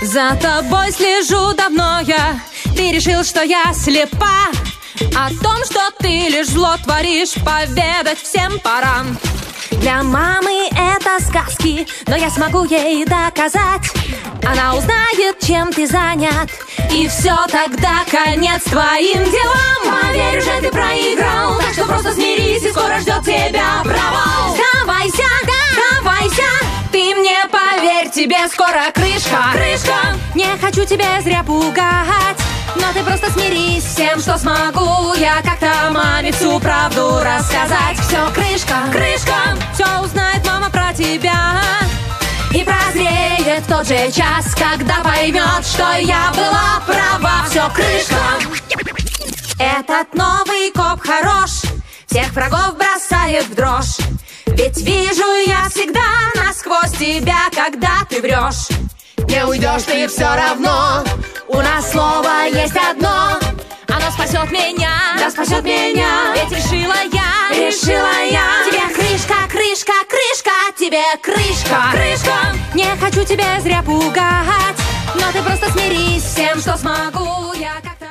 За тобой слежу давно я. Ты решил, что я слепа. О том, что ты лишь зло творишь, поведать всем пора. Для мамы это сказки, но я смогу ей доказать. Она узнает, чем ты занят, и все, тогда конец твоим делам. Поверь, уже ты проиграл, так что просто смирись, и скоро ждет тебя провал. Сдавайся, сдавайся, ты мне поверь, тебе скоро крышка. Крышка, не хочу тебя зря пугать, но ты просто смирись с тем, что смогу я как-то маме всю правду рассказать. Все, крышка, крышка, все узнает мама про тебя и прозреет в тот же час, когда поймет, что я была права. Все, крышка. Этот новый коп хорош, всех врагов бросает в дрожь. Ведь вижу я всегда насквозь тебя, когда ты врешь. Не уйдешь ты все равно, у нас слово есть одно. Оно спасет меня, да спасет меня. Ведь решила я, тебе крышка, крышка, крышка, тебе крышка. Крышка, не хочу тебя зря пугать, но ты просто смирись с тем, что смогу я как-то.